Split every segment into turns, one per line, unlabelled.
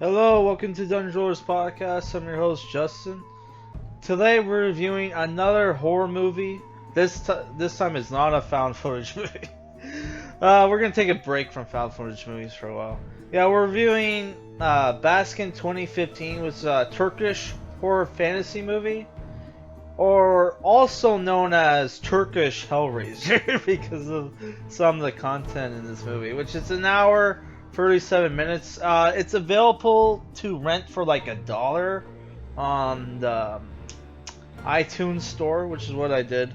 Hello, welcome to Dungeon Rollers Podcast. I'm your host Justin. Today we're reviewing another horror movie. This time it's not a found footage movie. We're gonna take a break from found footage movies for a while. Yeah, we're reviewing Baskin 2015, which is a Turkish horror fantasy movie, or also known as Turkish Hellraiser because of some of the content in this movie, which is an hour 37 minutes. It's available to rent for like $1 on the iTunes store, which is what I did.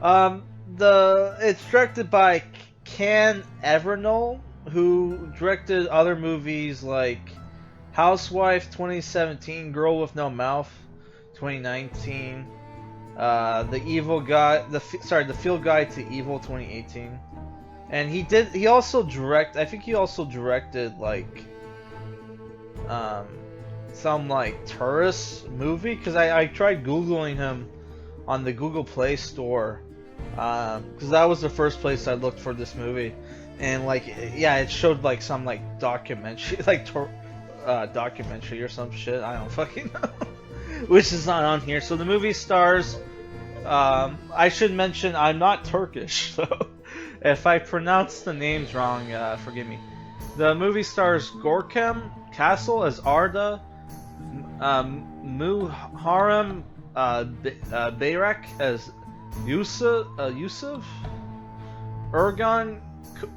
It's directed by Can Everenol, who directed other movies like Housewife 2017, Girl with No Mouth 2019, The Evil Guy, the Field Guide to Evil 2018. And he also directed like some like tourist movie, because I tried Googling him on the Google Play Store, because that was the first place I looked for this movie, and like yeah, it showed like some like documentary documentary or some shit, I don't fucking know, which is not on here. So the movie stars, I should mention I'm not Turkish, so if I pronounce the names wrong, forgive me. The movie stars Gorkem Kasal as Arda, Muharrem Bayrak as Yusuf, Ergun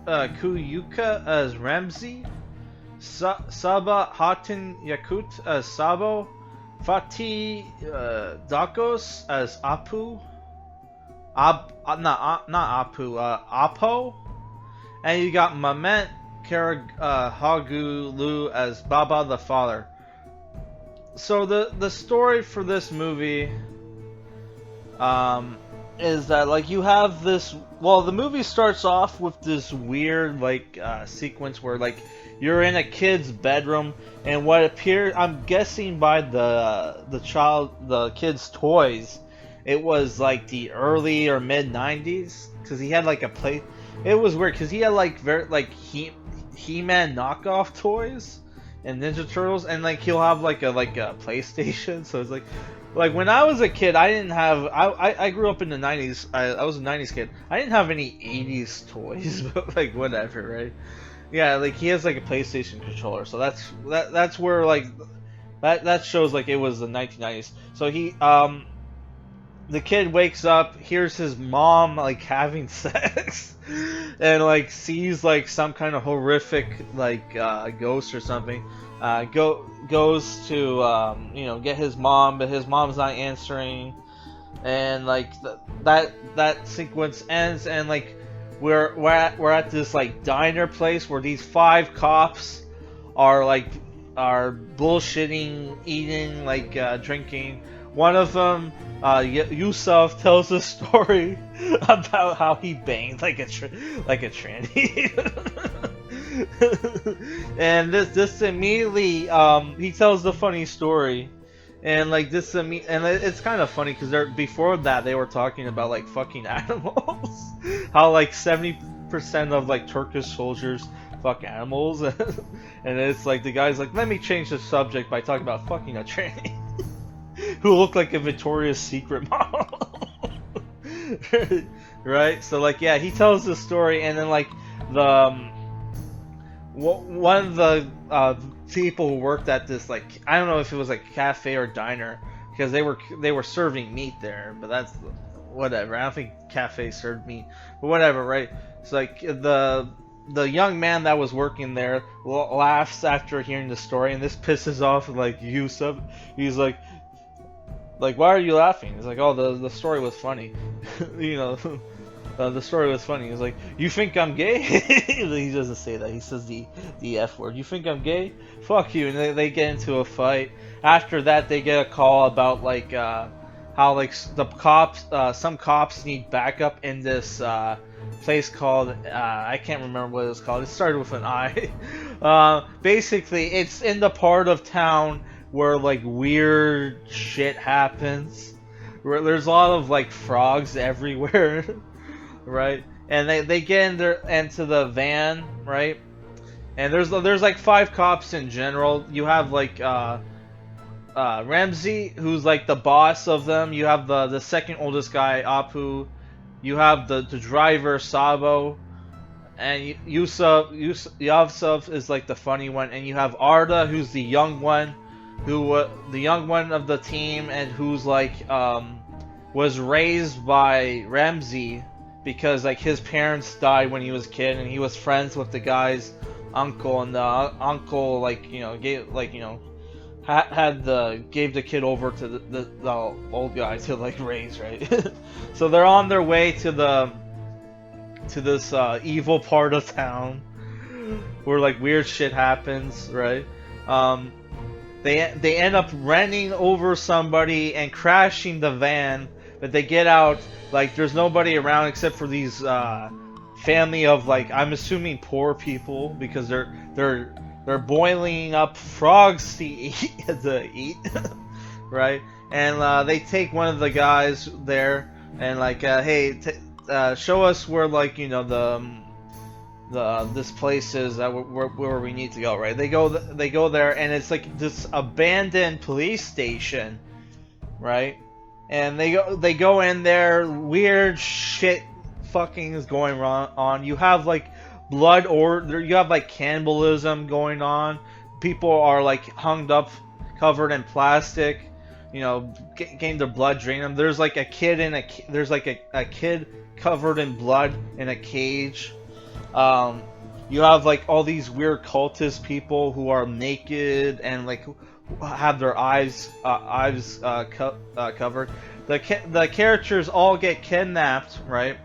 Kuyucu as Ramzi, Sabahattin Yakut as Sabo, Fatih Dokgoz as Apu, Apo, and you got Mehmet Cerrahoglu as Baba the father. So the story for this movie is that like you have this. Well, the movie starts off with this weird like sequence where like you're in a kid's bedroom, and what appears, I'm guessing by the kid's toys, it was like the early or mid 90s, because he had like a play. It was weird because he had like very like He-Man knockoff toys and Ninja Turtles, and like he'll have like a PlayStation. So it's like when I was a kid, I didn't have. I grew up in the 90s. I was a 90s kid. I didn't have any 80s toys, but like whatever, right? Yeah, like he has like a PlayStation controller, so that's where like that shows like it was the 1990s. So the kid wakes up, hears his mom like having sex, and like sees like some kind of horrific like ghost or something. Goes to get his mom, but his mom's not answering, and like that sequence ends, and like we're at this like diner place where these 5 cops are bullshitting, eating, like drinking. One of them, Yusuf, tells a story about how he banged like a tranny, and this immediately he tells the funny story, and like and it's kind of funny because before that they were talking about like fucking animals, how like 70% of like Turkish soldiers fuck animals, and it's like the guy's like, let me change the subject by talking about fucking a tranny who looked like a Victoria's Secret model. Right? So like yeah, he tells the story, and then like one of the people who worked at this, like, I don't know if it was like cafe or diner, because they were serving meat there, but that's whatever. I don't think cafe served meat, but whatever, right? So like the young man that was working there laughs after hearing the story, and this pisses off like Yusuf. He's like, why are you laughing? He's like, oh, the story was funny. The story was funny. He's like, you think I'm gay? He doesn't say that. He says the F word. You think I'm gay? Fuck you. And they get into a fight. After that, they get a call about like how like the cops, some cops need backup in this place called I can't remember what it was called. It started with an I. Basically, it's in the part of town where like weird shit happens. Where there's a lot of like frogs everywhere, right? And they get into the van, right? And there's like 5 cops in general. You have like Ramsey, who's like the boss of them. You have the second oldest guy, Apu. You have the driver, Sabo, and Yusuf is like the funny one, and you have Arda, who's the young one, the young one of the team, and who's like was raised by Ramsey because like his parents died when he was a kid, and he was friends with the guy's uncle, and the uncle like gave gave the kid over to the old guy to like raise, right? So they're on their way to this evil part of town where like weird shit happens, right? They end up running over somebody and crashing the van, but they get out, like there's nobody around except for these family of like, I'm assuming poor people, because they're boiling up frogs to eat, right? And they take one of the guys there and like, hey, show us where like this place is where we need to go, right? They go there, and it's like this abandoned police station, right? And they go in there, weird shit fucking is going on. You have like blood, or you have like cannibalism going on. People are like hung up, covered in plastic, getting their blood drained them. There's like a kid there's like a kid covered in blood in a cage. You have like all these weird cultist people who are naked and like have their eyes covered. The characters all get kidnapped, right?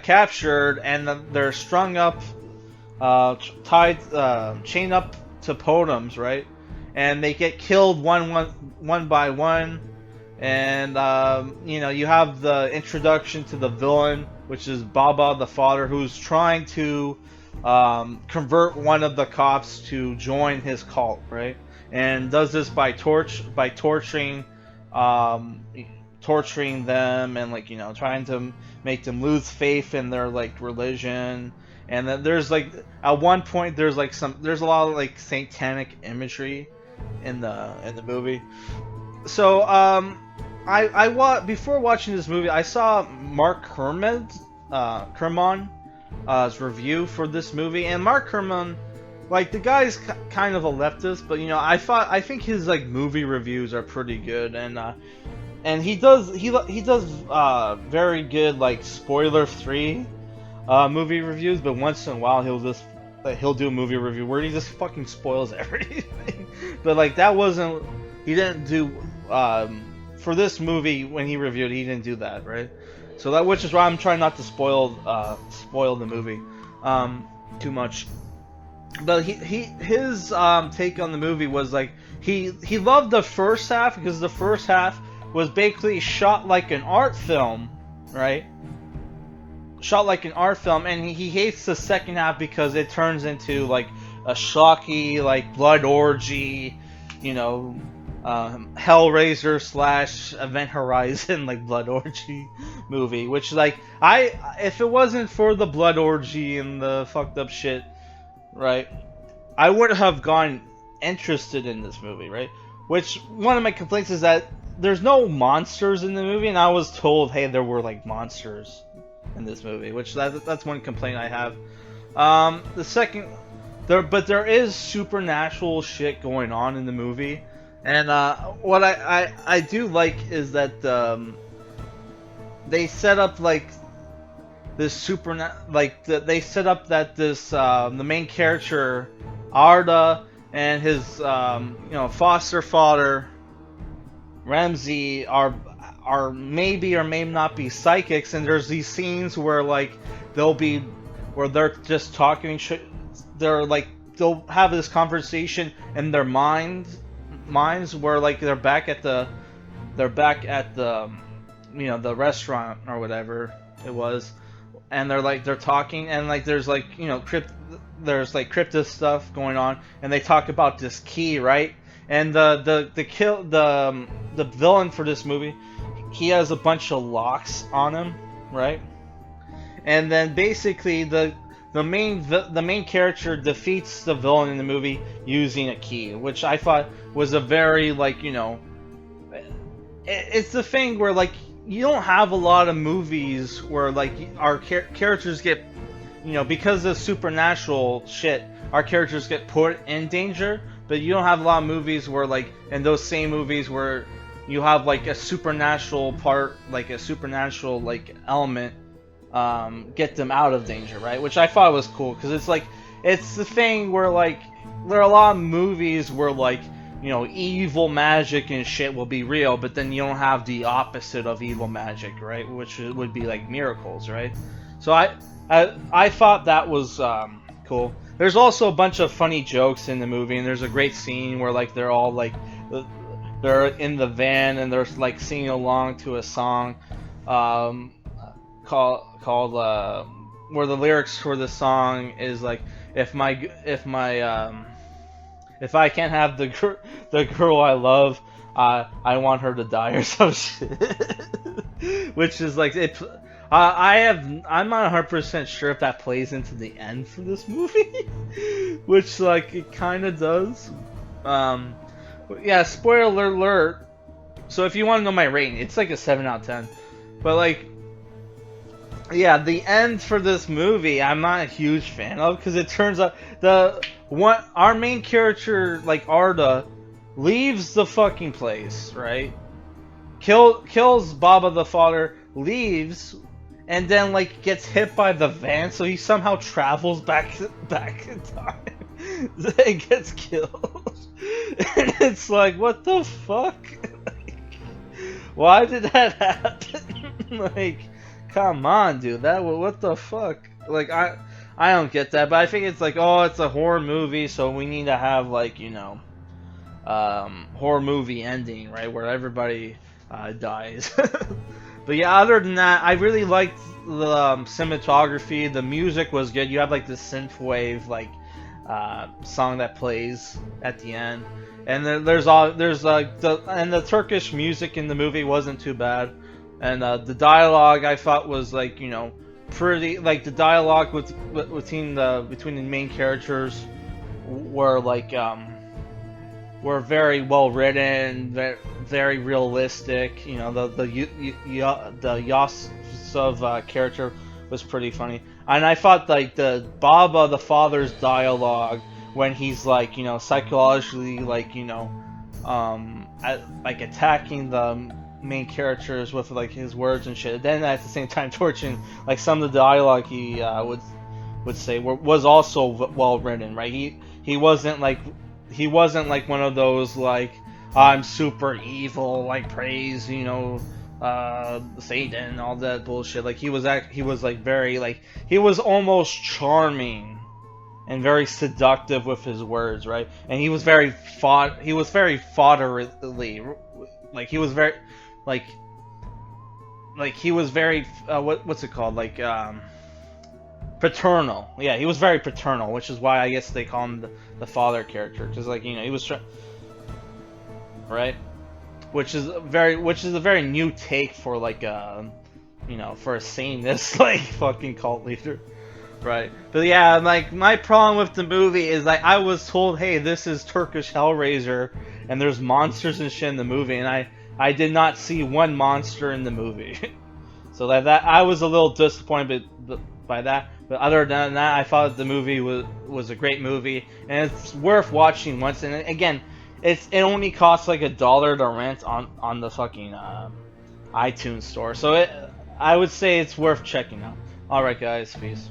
Captured, and then they're strung up, tied, chained up to podiums, right? And they get killed one by one. And you have the introduction to the villain, which is Baba, the father, who's trying to convert one of the cops to join his cult, right? And does this by torturing them, and like trying to make them lose faith in their like religion. And then there's like at one point there's a lot of like satanic imagery in the movie. So before watching this movie, I saw Mark Kermon's review for this movie, and Mark Kermon, like the guy's kind of a leftist, but I think his like movie reviews are pretty good, and he does very good like spoiler-free movie reviews, but once in a while he'll do a movie review where he just fucking spoils everything. But like he didn't do for this movie when he reviewed, he didn't do that, right? So which is why I'm trying not to spoil the movie too much. But his take on the movie was like he loved the first half because the first half was basically shot like an art film, right? Shot like an art film, and he hates the second half because it turns into like a shocky like blood orgy, Hellraiser / Event Horizon like blood orgy movie, which like if it wasn't for the blood orgy and the fucked up shit, right, I wouldn't have gone interested in this movie, right? Which one of my complaints is that there's no monsters in the movie, and I was told, hey, there were like monsters in this movie, which that's one complaint I have. The second, there is supernatural shit going on in the movie. And what I do like is that they set up like this they set up that this the main character Arda and his foster father Ramsey are maybe or may not be psychics, and there's these scenes where like they're just talking shit. They'll have this conversation in their minds where like they're back at the the restaurant or whatever it was, and they're talking, and like there's like cryptid stuff going on, and they talk about this key, right? And the villain for this movie, he has a bunch of locks on him, right? And then basically the the main character defeats the villain in the movie using a key, which I thought was a very, like, you know, it's the thing where, like, you don't have a lot of movies where, like, our characters get, you know, because of supernatural shit, our characters get put in danger. But you don't have a lot of movies where, like, in those same movies where you have, like, a supernatural part, like a supernatural, like, element, get them out of danger, right? Which I thought was cool, because it's like, it's the thing where, like, there are a lot of movies where, like, you know, evil magic and shit will be real, but then you don't have the opposite of evil magic, right? Which would be, like, miracles, right? So I thought that was cool. There's also a bunch of funny jokes in the movie, and there's a great scene where, like, they're all, like, they're in the van and they're, like, singing along to a song called where the lyrics for the song is like, if I can't have the girl I love, I want her to die, or some shit. Which is like, it. I'm not 100% sure if that plays into the end for this movie, which, like, it kind of does. Yeah, spoiler alert. So if you want to know my rating, it's like a 7 out of 10. But, like, yeah, the end for this movie, I'm not a huge fan of, because it turns out our main character, like Arda, leaves the fucking place, right? Kills Baba the father, leaves, and then, like, gets hit by the van, so he somehow travels back in time. And gets killed. And it's like, what the fuck? Like, why did that happen? Like, come on, dude. What the fuck? Like, I don't get that, but I think it's like, oh, it's a horror movie, so we need to have, like, you know, horror movie ending, right, where everybody dies. But yeah, other than that, I really liked the cinematography. The music was good. You have, like, this synthwave, like, song that plays at the end, and then there's the Turkish music in the movie wasn't too bad, and the dialogue I thought was, like, you know, pretty, like, the dialogue between the main characters were, like, were very well written, very realistic. You know, the Yasov character was pretty funny, and I thought, like, the Baba the father's dialogue when he's, like, you know, psychologically, like, you know, like, attacking the main characters with, like, his words and shit, then at the same time torturing, like, some of the dialogue he would say was also well written, right? He wasn't like one of those, like, I'm super evil, like, praise, you know, Satan, all that bullshit. Like, he was like very, like, he was almost charming and very seductive with his words, right? And he was very fodderly, like, he was very, like he was very what's it called, like, paternal. Yeah, he was very paternal, which is why I guess they call him the father character, because, like, you know, he was right, which is a very new take for, like, you know, for a Satanist, like, fucking cult leader, right? But yeah, like, my problem with the movie is, like, I was told, hey, this is Turkish Hellraiser, and there's monsters and shit in the movie, and I did not see one monster in the movie. So that I was a little disappointed by that. But other than that, I thought the movie was a great movie, and it's worth watching once. And again, it only costs like $1 to rent on the fucking iTunes store. So I would say it's worth checking out. All right, guys, peace.